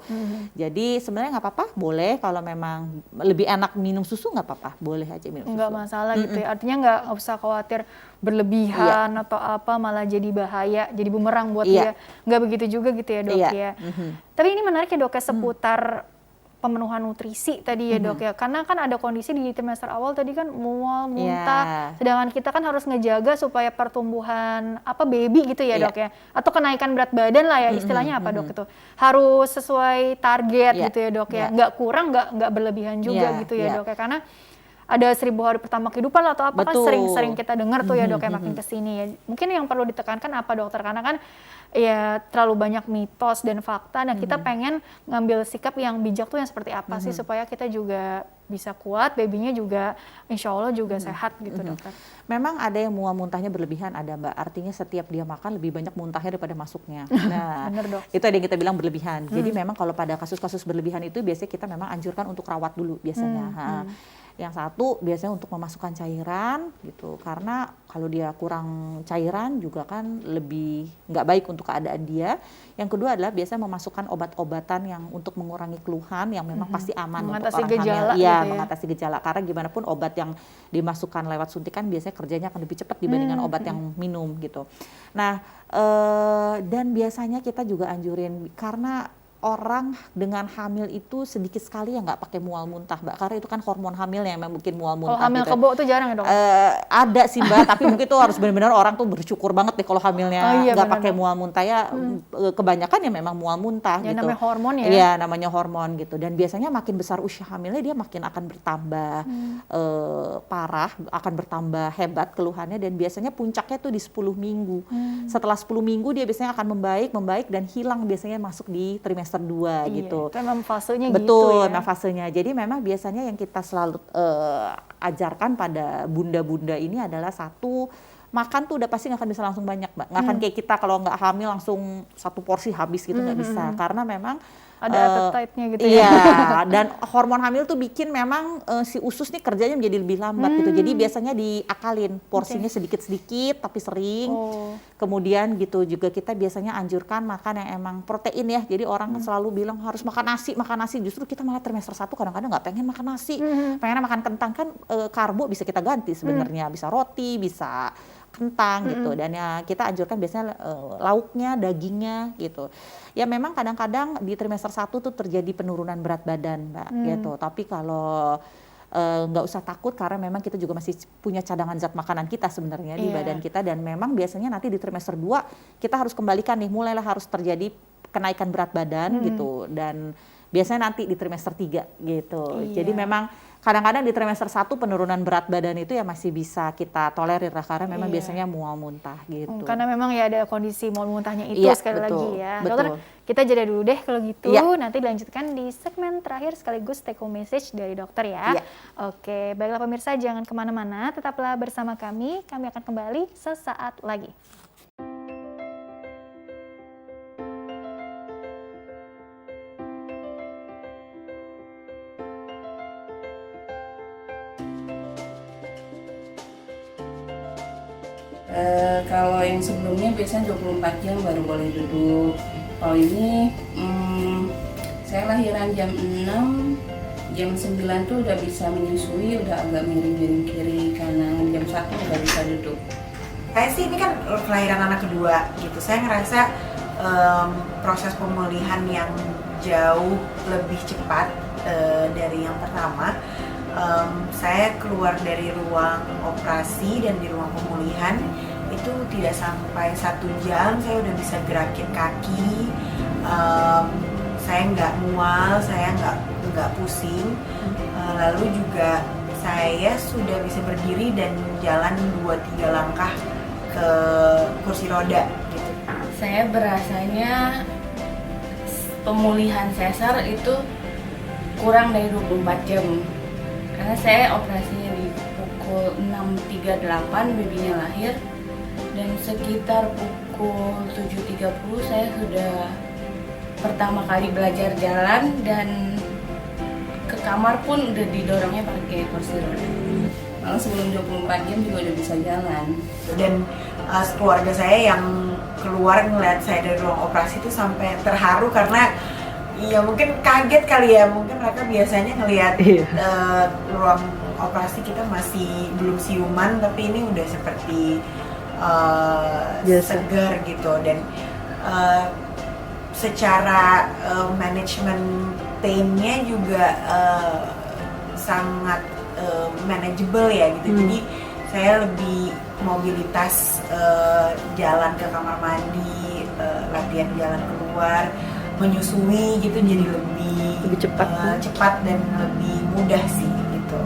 Jadi sebenarnya nggak apa-apa, boleh kalau memang lebih enak minum susu nggak apa-apa, boleh aja minum susu. Nggak masalah gitu ya. Artinya nggak usah khawatir berlebihan atau apa malah jadi bahaya, jadi bumerang buat dia. Nggak begitu juga gitu ya dok ya. Tapi ini menarik ya dok ya seputar pemenuhan nutrisi tadi ya dok ya. Karena kan ada kondisi di trimester awal tadi kan mual, muntah. Sedangkan kita kan harus ngejaga supaya pertumbuhan baby gitu ya dok ya. Atau kenaikan berat badan lah ya istilahnya apa dok itu. Harus sesuai target gitu ya dok ya. Nggak kurang, nggak berlebihan juga gitu ya dok ya. Karena ada 1000 hari pertama kehidupan lah atau apa kan sering kita dengar tuh ya dok ya makin kesini ya. Mungkin yang perlu ditekankan apa dokter, karena kan ya terlalu banyak mitos dan fakta dan kita pengen ngambil sikap yang bijak tuh yang seperti apa sih supaya kita juga bisa kuat, babynya juga insya Allah juga sehat gitu dokter. Memang ada yang mual muntahnya berlebihan ada Mbak, artinya setiap dia makan lebih banyak muntahnya daripada masuknya. Nah Bener, dok. itu ada yang kita bilang berlebihan. Jadi memang kalau pada kasus-kasus berlebihan itu biasanya kita memang anjurkan untuk rawat dulu biasanya. Yang satu biasanya untuk memasukkan cairan gitu, karena kalau dia kurang cairan juga kan lebih nggak baik untuk keadaan dia. Yang kedua adalah biasanya memasukkan obat-obatan yang untuk mengurangi keluhan yang memang pasti aman untuk Mengatasi orang gejala hamil. gitu ya. Mengatasi gejala, karena gimana pun obat yang dimasukkan lewat suntikan biasanya kerjanya akan lebih cepat dibandingkan obat yang minum gitu. Nah dan biasanya kita juga anjurin karena orang dengan hamil itu sedikit sekali yang nggak pakai mual muntah Mbak, karena itu kan hormon hamil yang memang bikin mual muntah. Kalau hamil gitu. kebo itu jarang ya dok? Ada sih Mbak, tapi mungkin itu harus benar-benar orang tuh bersyukur banget deh kalau hamilnya nggak pakai mual muntah ya. Kebanyakan ya memang mual muntah Ya gitu. namanya hormon ya. Iya namanya hormon gitu, dan biasanya makin besar usia hamilnya dia makin akan bertambah parah, akan bertambah hebat keluhannya, dan biasanya puncaknya tuh di 10 minggu. Setelah 10 minggu dia biasanya akan membaik dan hilang biasanya masuk di trimester trimester 2 gitu. Itu memang fasenya Betul, gitu ya. nah fasenya. Jadi memang biasanya yang kita selalu ajarkan pada bunda-bunda ini adalah satu, makan tuh udah pasti nggak akan bisa langsung banyak, Mbak. Nggak akan kayak kita kalau nggak hamil langsung satu porsi habis gitu, nggak bisa. Karena memang Ada appetite-nya gitu iya, ya. dan hormon hamil tuh bikin memang si usus nih kerjanya menjadi lebih lambat gitu. Jadi biasanya diakalin porsinya sedikit-sedikit tapi sering. Kemudian gitu juga kita biasanya anjurkan makan yang emang protein ya. Jadi orang selalu bilang harus makan nasi, makan nasi. Justru kita malah trimester 1 kadang-kadang nggak pengen makan nasi. Pengen makan kentang, kan karbo bisa kita ganti sebenarnya. Bisa roti, bisa kentang gitu, dan ya kita anjurkan biasanya lauknya, dagingnya gitu. Ya memang kadang-kadang di trimester 1 tuh terjadi penurunan berat badan, Mbak, gitu. Tapi kalau nggak usah takut, karena memang kita juga masih punya cadangan zat makanan kita sebenarnya di badan kita, dan memang biasanya nanti di trimester 2 kita harus kembalikan nih, mulailah harus terjadi kenaikan berat badan gitu, dan biasanya nanti di trimester 3 gitu. Jadi memang kadang-kadang di trimester 1 penurunan berat badan itu ya masih bisa kita tolerir lah, karena memang biasanya mual muntah gitu. Karena memang ya ada kondisi mual muntahnya itu sekali lagi ya. Dokter, kita jeda dulu deh kalau gitu. Nanti dilanjutkan di segmen terakhir sekaligus take home message dari dokter ya. Oke, baiklah pemirsa, jangan kemana-mana, tetaplah bersama kami. Kami akan kembali sesaat lagi. Kalau yang sebelumnya biasanya 24 jam baru boleh duduk. Kalau ini saya lahiran jam 6, jam 9 tuh udah bisa menyusui, udah agak miring-miring kiri kanan, jam 1 udah bisa duduk. Saya sih ini kan kelahiran anak kedua gitu. Saya ngerasa proses pemulihan yang jauh lebih cepat dari yang pertama. Saya keluar dari ruang operasi dan di ruang pemulihan itu tidak sampai 1 jam saya udah bisa gerakin kaki, saya nggak mual, saya nggak pusing, lalu juga saya sudah bisa berdiri dan jalan 2-3 langkah ke kursi roda gitu. Saya berasanya pemulihan sesar itu kurang dari 24 jam. Karena saya operasinya di pukul 6.38 babynya lahir, dan sekitar pukul 7.30 saya sudah pertama kali belajar jalan, dan ke kamar pun udah didorongnya pakai kursi roda. Malah sebelum 24 jam juga udah bisa jalan. Dan keluarga saya yang keluar ngeliat saya dari ruang operasi itu sampai terharu, karena ya mungkin kaget kali ya, mungkin mereka biasanya ngelihat ruang operasi kita masih belum siuman, tapi ini udah seperti segar gitu. Dan secara manajemen pain-nya juga sangat manageable ya gitu. Jadi saya lebih mobilitas, jalan ke kamar mandi, latihan jalan keluar, menyusui gitu, jadi lebih cepat dan lebih mudah sih gitu.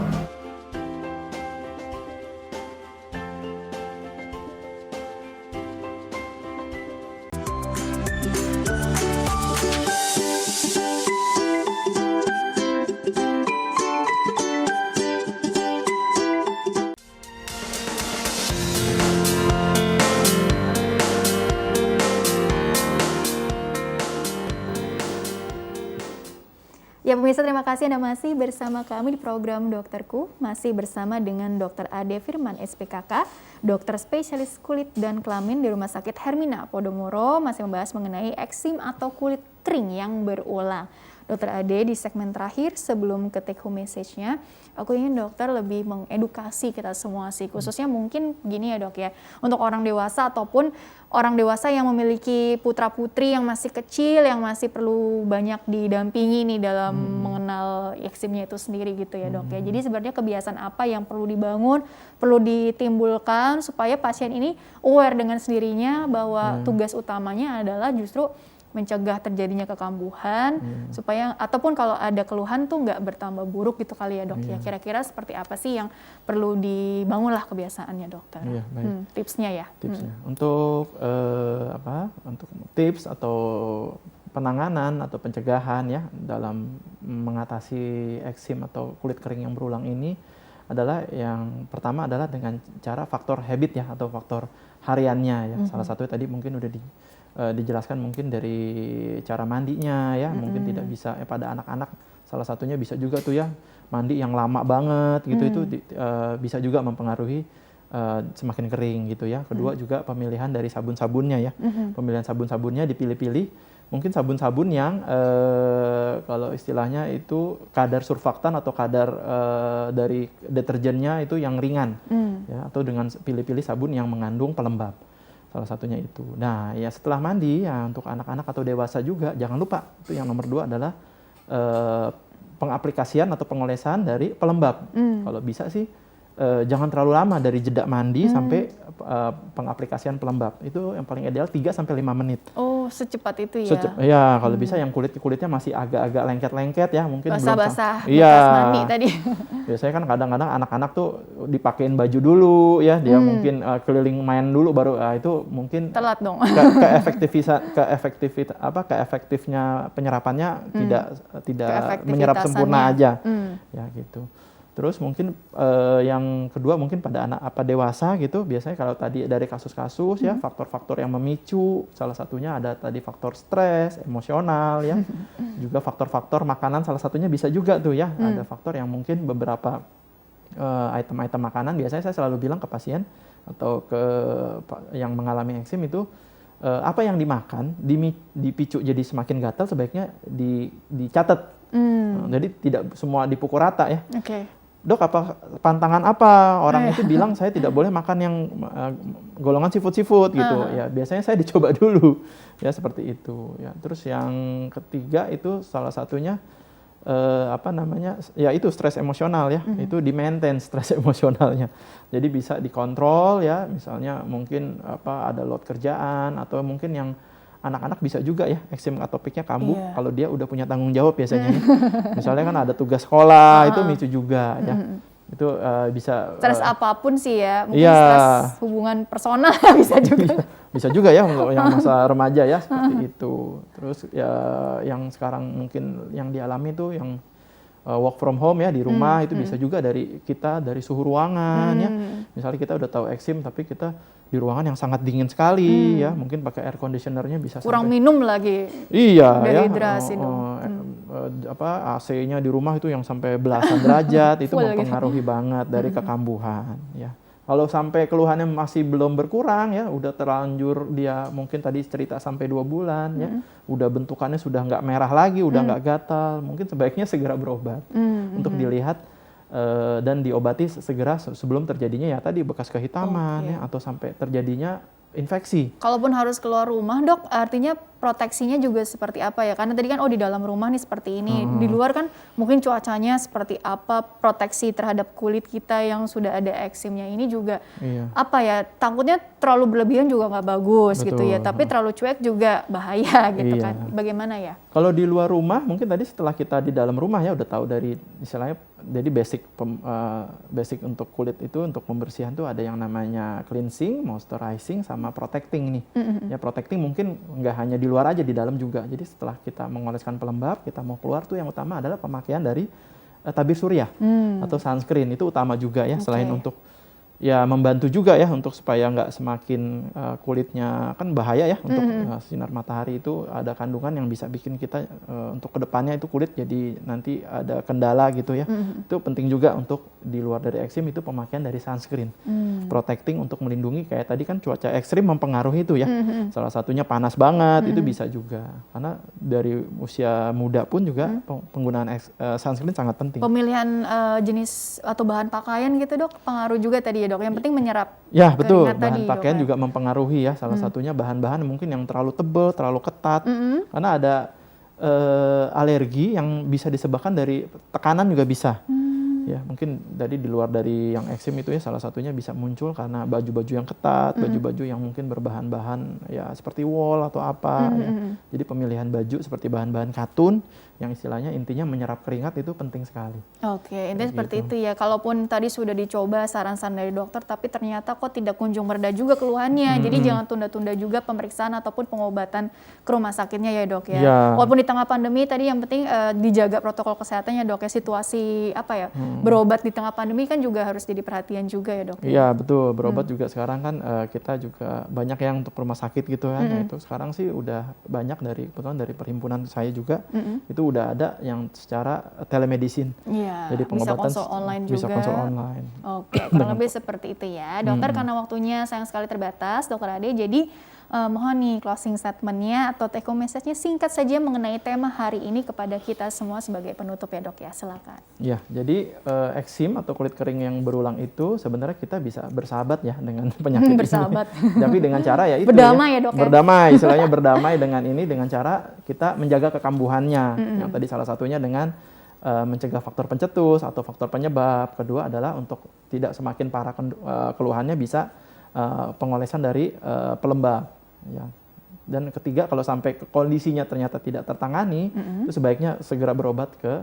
Ya pemirsa, terima kasih Anda masih bersama kami di program Dokterku, masih bersama dengan Dr. Ade Firman SPKK, dokter spesialis kulit dan kelamin di Rumah Sakit Hermina Podomoro, masih membahas mengenai eksim atau kulit kering yang berulang. Dr. Ade, di segmen terakhir sebelum ke take home message-nya, aku ingin dokter lebih mengedukasi kita semua sih, khususnya mungkin gini ya dok ya, untuk orang dewasa ataupun orang dewasa yang memiliki putra-putri yang masih kecil, yang masih perlu banyak didampingi nih dalam mengenal eksimnya itu sendiri gitu ya dok ya. Jadi sebenarnya kebiasaan apa yang perlu dibangun, perlu ditimbulkan supaya pasien ini aware dengan sendirinya bahwa tugas utamanya adalah justru mencegah terjadinya kekambuhan, supaya ataupun kalau ada keluhan tuh nggak bertambah buruk gitu kali ya dok ya. Kira-kira seperti apa sih yang perlu dibangunlah kebiasaannya dokter? Iya, baik. Tipsnya ya. Tipsnya untuk untuk tips atau penanganan atau pencegahan ya dalam mengatasi eksim atau kulit kering yang berulang ini adalah yang pertama adalah dengan cara faktor habit ya atau faktor hariannya ya. Salah satu tadi mungkin udah dijelaskan mungkin dari cara mandinya ya, mungkin tidak bisa pada anak-anak salah satunya bisa juga tuh ya mandi yang lama banget gitu itu bisa juga mempengaruhi semakin kering gitu ya. Kedua juga pemilihan dari sabun-sabunnya ya. Pemilihan sabun-sabunnya dipilih-pilih. Mungkin sabun-sabun yang kalau istilahnya itu kadar surfaktan atau kadar dari deterjennya itu yang ringan. Ya, atau dengan pilih-pilih sabun yang mengandung pelembab. Salah satunya itu. Nah, ya setelah mandi ya untuk anak-anak atau dewasa juga jangan lupa itu yang nomor 2 adalah pengaplikasian atau pengolesan dari pelembab. Kalau bisa sih jangan terlalu lama dari jeda mandi sampai pengaplikasian pelembab. Itu yang paling ideal 3 sampai 5 menit. Oh, secepat itu ya. Ya, kalau bisa yang kulitnya masih agak-agak lengket-lengket ya, mungkin basah-basah iya. bekas mandi tadi. Biasanya kan kadang-kadang anak-anak tuh dipakein baju dulu ya, dia mungkin keliling main dulu baru itu mungkin Telat dong. keefektifnya penyerapannya tidak menyerap sempurna aja. Ya gitu. Terus mungkin yang kedua mungkin pada anak dewasa gitu, biasanya kalau tadi dari kasus-kasus ya faktor-faktor yang memicu, salah satunya ada tadi faktor stres, emosional ya, juga faktor-faktor makanan salah satunya bisa juga tuh ya, ada faktor yang mungkin beberapa item-item makanan biasanya saya selalu bilang ke pasien atau ke yang mengalami eksim itu apa yang dimakan dipicu jadi semakin gatal sebaiknya dicatat. Jadi tidak semua dipukul rata ya. Dok, apa pantangan apa orang itu bilang saya tidak boleh makan yang golongan seafood gitu ya, biasanya saya dicoba dulu ya seperti itu ya. Terus yang ketiga itu salah satunya ya itu stres emosional ya, itu di maintain stres emosionalnya, jadi bisa dikontrol ya, misalnya mungkin ada load kerjaan atau mungkin yang anak-anak bisa juga ya eksim atopiknya kambuh kalau dia udah punya tanggung jawab biasanya ya. Misalnya kan ada tugas sekolah itu micu juga ya. Itu bisa stres apapun sih ya, mungkin stres hubungan personal bisa juga. Bisa juga ya untuk yang masa remaja ya seperti itu. Terus ya yang sekarang mungkin yang dialami tuh yang work from home ya di rumah itu bisa juga dari suhu ruangan ya. Misalnya kita udah tahu eksim tapi kita di ruangan yang sangat dingin sekali ya, mungkin pakai air conditioner-nya bisa kurang sampai minum lagi. Iya ya. Dehidrasi dong. AC-nya di rumah itu yang sampai belasan derajat itu mempengaruhi banget dari kekambuhan ya. Kalau sampai keluhannya masih belum berkurang ya, udah terlanjur dia mungkin tadi cerita sampai 2 bulan ya, udah bentukannya sudah nggak merah lagi, udah nggak gatal, mungkin sebaiknya segera berobat untuk dilihat dan diobati segera sebelum terjadinya ya tadi bekas kehitaman ya, atau sampai terjadinya infeksi. Kalaupun harus keluar rumah, Dok, artinya proteksinya juga seperti apa ya? Karena tadi kan di dalam rumah nih seperti ini, di luar kan mungkin cuacanya seperti apa, proteksi terhadap kulit kita yang sudah ada eksimnya ini juga apa ya? Takutnya terlalu berlebihan juga nggak bagus. Betul. Gitu ya, tapi terlalu cuek juga bahaya gitu kan. Bagaimana ya? Kalau di luar rumah, mungkin tadi setelah kita di dalam rumah ya udah tahu dari istilahnya, jadi basic untuk kulit itu untuk pembersihan tuh ada yang namanya cleansing, moisturizing, sama protecting nih. Ya protecting mungkin nggak hanya di luar aja, di dalam juga. Jadi setelah kita mengoleskan pelembab, kita mau keluar tuh yang utama adalah pemakaian dari tabir surya atau sunscreen, itu utama juga ya. Selain untuk ya membantu juga ya untuk supaya nggak semakin kulitnya kan bahaya ya untuk sinar matahari itu ada kandungan yang bisa bikin kita untuk kedepannya itu kulit jadi nanti ada kendala gitu ya. Itu penting juga untuk di luar dari eksim itu pemakaian dari sunscreen, protecting untuk melindungi kayak tadi kan cuaca ekstrim mempengaruhi itu ya. Salah satunya panas banget itu bisa juga, karena dari usia muda pun juga penggunaan sunscreen sangat penting. Pemilihan jenis atau bahan pakaian gitu, Dok, pengaruh juga tadi ya, Dok. Yang penting menyerap. Ya betul, bahan tadi, pakaian Dok, juga mempengaruhi ya. Salah satunya bahan-bahan mungkin yang terlalu tebal, terlalu ketat, karena ada alergi yang bisa disebabkan dari tekanan juga bisa. Ya, mungkin tadi di luar dari yang eksim itu ya salah satunya bisa muncul karena baju-baju yang ketat, baju-baju yang mungkin berbahan-bahan ya seperti wool atau apa ya. Jadi pemilihan baju seperti bahan-bahan katun yang istilahnya intinya menyerap keringat itu penting sekali. Oke, intinya seperti gitu. itu ya. Kalaupun tadi sudah dicoba saran-saran dari dokter, tapi ternyata kok tidak kunjung mereda juga keluhannya. Jadi jangan tunda-tunda juga pemeriksaan ataupun pengobatan ke rumah sakitnya ya dok ya. Ya. Walaupun di tengah pandemi tadi yang penting dijaga protokol kesehatannya dok ya. Situasi apa ya, berobat di tengah pandemi kan juga harus jadi perhatian juga ya dok. Iya betul, berobat juga sekarang kan kita juga banyak yang untuk rumah sakit gitu kan. Nah, itu sekarang sih udah banyak kebetulan dari perhimpunan saya juga itu udah ada yang secara telemedicine. Iya, Jadi bisa pengobatan konsul online juga. bisa konsul online. Oke, kurang lebih seperti itu ya. Dokter karena waktunya sayang sekali terbatas, Dokter Ade. Jadi mohon nih closing statement-nya atau take home message-nya singkat saja mengenai tema hari ini kepada kita semua sebagai penutup ya dok ya. Silakan. Ya, jadi eksim atau kulit kering yang berulang itu sebenarnya kita bisa bersahabat ya dengan penyakit Bersahabat. ini. Tapi dengan cara ya itu Berdamai ya, Dok, ya? Berdamai, istilahnya berdamai dengan ini dengan cara kita menjaga kekambuhannya. Yang tadi salah satunya dengan mencegah faktor pencetus atau faktor penyebab. Kedua adalah untuk tidak semakin parah keluhannya bisa pengolesan dari pelembab. Ya. Dan ketiga, kalau sampai kondisinya ternyata tidak tertangani, itu sebaiknya segera berobat ke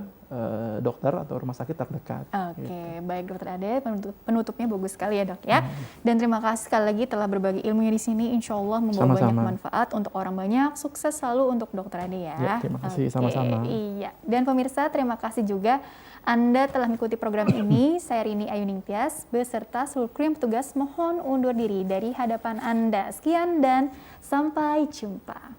dokter atau rumah sakit terdekat. Oke, baik Dokter Ade, penutupnya bagus sekali ya dok ya. Dan terima kasih sekali lagi telah berbagi ilmunya di sini. Insya Allah membawa banyak manfaat untuk orang banyak. Sukses selalu untuk Dokter Ade ya. Ya, terima kasih sama-sama. Iya. Dan pemirsa, terima kasih juga Anda telah mengikuti program ini. Saya Rini Ayuning Tias beserta seluruh kru yang petugas mohon undur diri dari hadapan Anda. Sekian dan sampai jumpa.